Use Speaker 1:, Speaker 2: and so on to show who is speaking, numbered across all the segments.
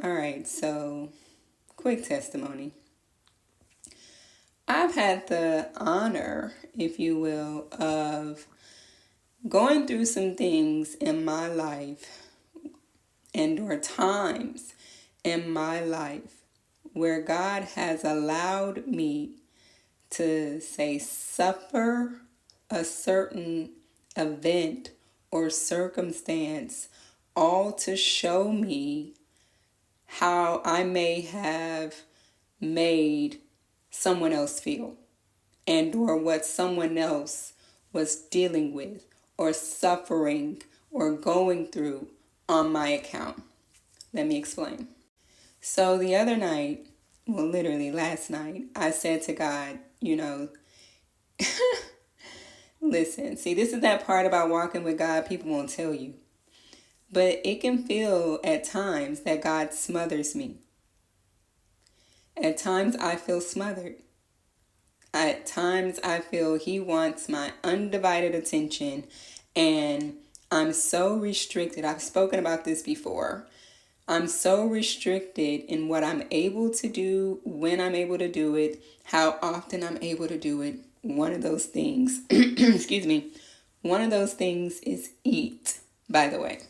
Speaker 1: All right, so quick testimony. I've had the honor, if you will, of going through some things in my life and or times in my life where God has allowed me to say suffer a certain event or circumstance, all to show me how I may have made someone else feel and or what someone else was dealing with or suffering or going through on my account. Let me explain. So the other night, well, literally last night, I said to God, listen, see, this is that part about walking with God people won't tell you. But it can feel at times that God smothers me. At times I feel smothered. At times I feel He wants my undivided attention, and I'm so restricted. I've spoken about this before. I'm so restricted in what I'm able to do, when I'm able to do it, how often I'm able to do it. One of those things, excuse me, one of those things is eat, by the way.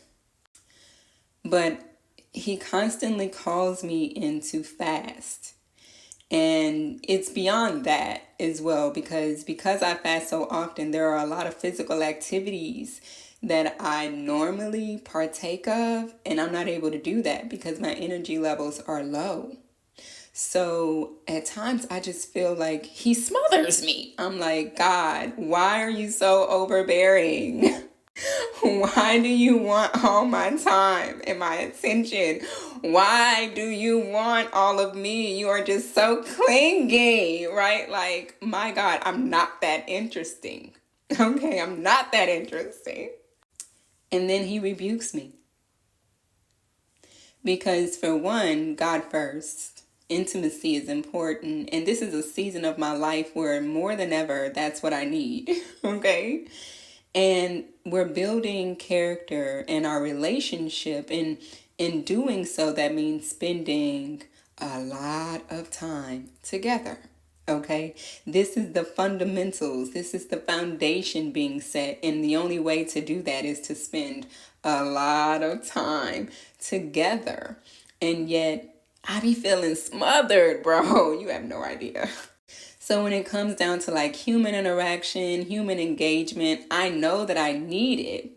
Speaker 1: But He constantly calls me into fast. And it's beyond that as well, because I fast so often, there are a lot of physical activities that I normally partake of, and I'm not able to do that because my energy levels are low. So at times I just feel like He smothers me. I'm like, God, why are you so overbearing? Why do you want all my time and my attention? Why do you want all of me? You are just so clingy, right? Like, my God, I'm not that interesting. Okay, I'm not that interesting. And then He rebukes me. Because for one, God first. Intimacy is important. And this is a season of my life where more than ever, that's what I need. Okay? And we're building character in our relationship. And in doing so, that means spending a lot of time together. Okay, this is the fundamentals. This is the foundation being set. And the only way to do that is to spend a lot of time together. And yet I be feeling smothered, bro. You have no idea. So when it comes down to like human interaction, human engagement, I know that I need it.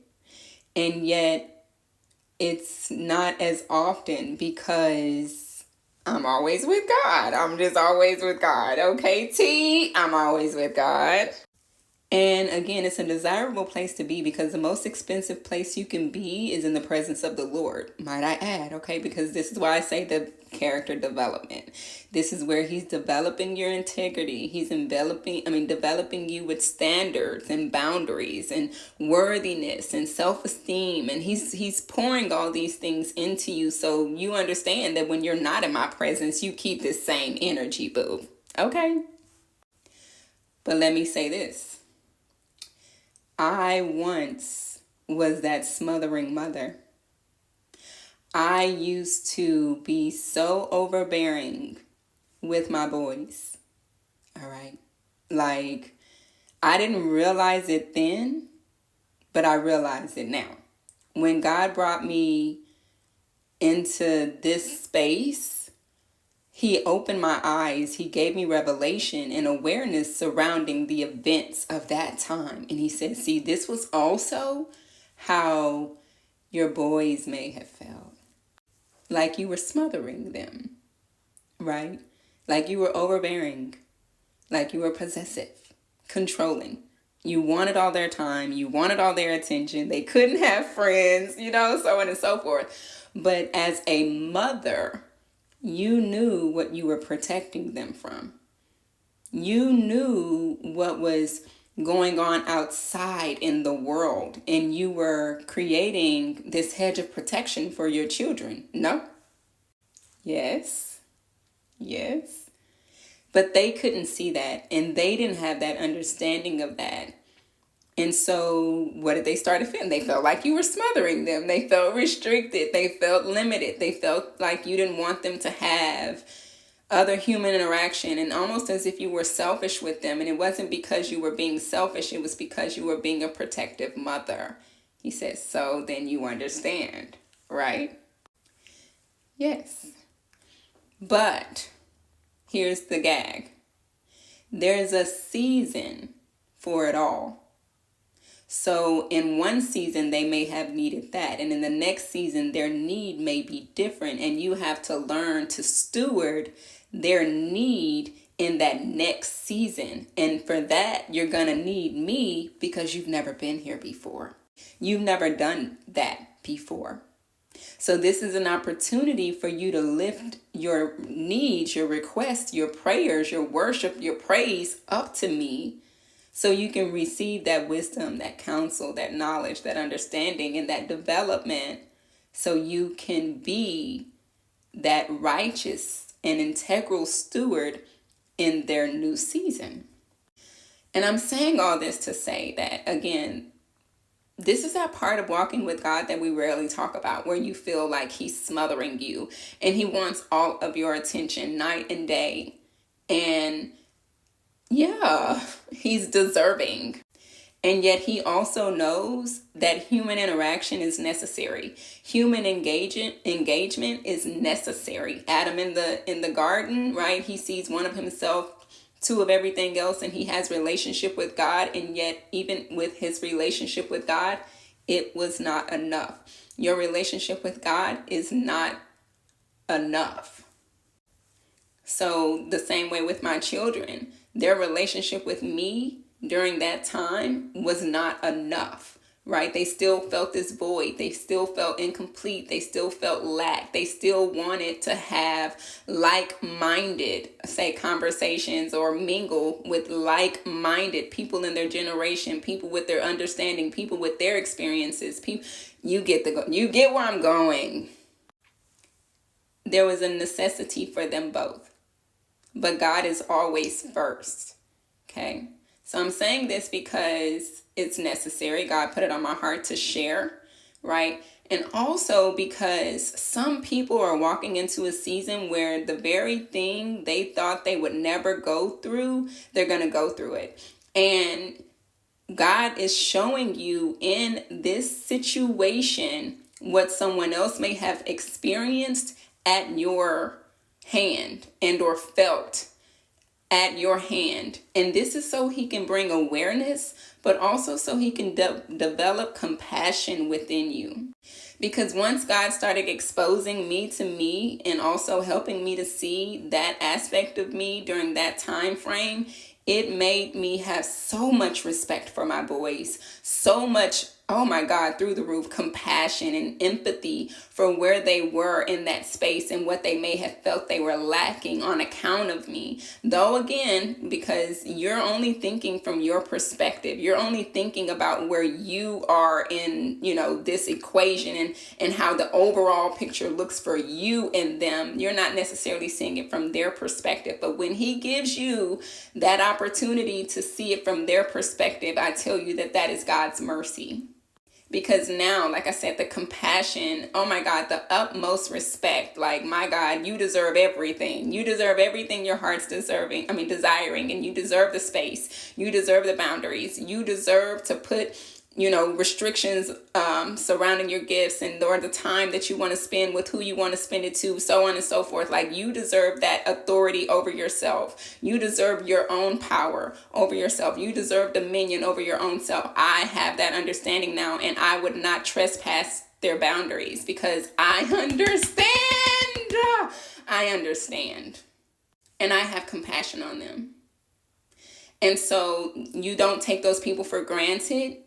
Speaker 1: And yet it's not as often because I'm always with God. I'm just always with God. Okay, T, I'm always with God. And again, it's a desirable place to be because the most expensive place you can be is in the presence of the Lord, might I add, okay? Because this is why I say the character development. This is where He's developing your integrity. He's developing you with standards and boundaries and worthiness and self-esteem. And he's pouring all these things into you so you understand that when you're not in my presence, you keep this same energy, boo. Okay? But let me say this. I once was that smothering mother. I used to be so overbearing with my boys. All right. Like, I didn't realize it then, but I realize it now. When God brought me into this space, He opened my eyes. He gave me revelation and awareness surrounding the events of that time. And He said, see, this was also how your boys may have felt. Like you were smothering them, right? Like you were overbearing, like you were possessive, controlling. You wanted all their time. You wanted all their attention. They couldn't have friends, so on and so forth. But as a mother, you knew what you were protecting them from. You knew what was going on outside in the world, and you were creating this hedge of protection for your children. No? Yes. Yes. But they couldn't see that, and they didn't have that understanding of that. And so what did they start to feel? They felt like you were smothering them. They felt restricted. They felt limited. They felt like you didn't want them to have other human interaction, and almost as if you were selfish with them. And it wasn't because you were being selfish. It was because you were being a protective mother. He says, so then you understand, right? Yes. But here's the gag. There's a season for it all. So in one season, they may have needed that. And in the next season, their need may be different. And you have to learn to steward their need in that next season. And for that, you're going to need me because you've never been here before. You've never done that before. So this is an opportunity for you to lift your needs, your requests, your prayers, your worship, your praise up to me, so you can receive that wisdom, that counsel, that knowledge, that understanding, and that development, so you can be that righteous and integral steward in their new season. And I'm saying all this to say that, again, this is that part of walking with God that we rarely talk about, where you feel like he's smothering you and he wants all of your attention night and day. And yeah, he's deserving. And yet he also knows that human interaction is necessary. Human engagement is necessary. Adam in the garden, right? He sees one of himself, two of everything else, and he has relationship with God. And yet even with his relationship with God, it was not enough. Your relationship with God is not enough. So the same way with my children, their relationship with me during that time was not enough, right? They still felt this void. They still felt incomplete. They still felt lack. They still wanted to have like-minded, say, conversations or mingle with like-minded people in their generation, people with their understanding, people with their experiences. You get where I'm going. There was a necessity for them both. But God is always first, okay? So I'm saying this because it's necessary. God put it on my heart to share, right? And also because some people are walking into a season where the very thing they thought they would never go through, they're going to go through it. And God is showing you in this situation what someone else may have experienced at your hand and or felt at your hand. And this is so he can bring awareness, but also so he can develop compassion within you. Because once God started exposing me to me and also helping me to see that aspect of me during that time frame, it made me have so much respect for my boys, so much, oh my God, through the roof, compassion and empathy for where they were in that space and what they may have felt they were lacking on account of me. Though again, because you're only thinking from your perspective, you're only thinking about where you are in, this equation and how the overall picture looks for you and them. You're not necessarily seeing it from their perspective. But when he gives you that opportunity to see it from their perspective, I tell you that is God's mercy. Because now, like I said, the compassion, oh my God, the utmost respect, like, my God, you deserve everything. You deserve everything your heart's desiring, and you deserve the space. You deserve the boundaries. You deserve to put, restrictions surrounding your gifts and or the time that you want to spend with who you want to spend it to, so on and so forth. Like, you deserve that authority over yourself. You deserve your own power over yourself. You deserve dominion over your own self. I have that understanding now, and I would not trespass their boundaries because I understand. I understand. And I have compassion on them. And so you don't take those people for granted.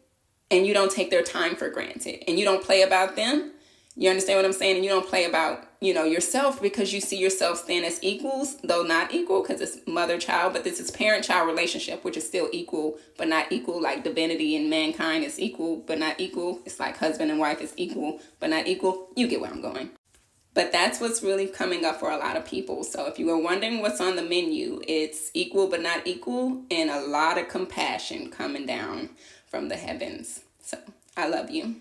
Speaker 1: And you don't take their time for granted. And you don't play about them. You understand what I'm saying? And you don't play about, yourself, because you see yourself then as equals, though not equal, because it's mother-child, but this is parent-child relationship, which is still equal, but not equal. Like divinity and mankind is equal, but not equal. It's like husband and wife is equal, but not equal. You get where I'm going. But that's what's really coming up for a lot of people. So if you were wondering what's on the menu, it's equal but not equal, and a lot of compassion coming down from the heavens. So I love you.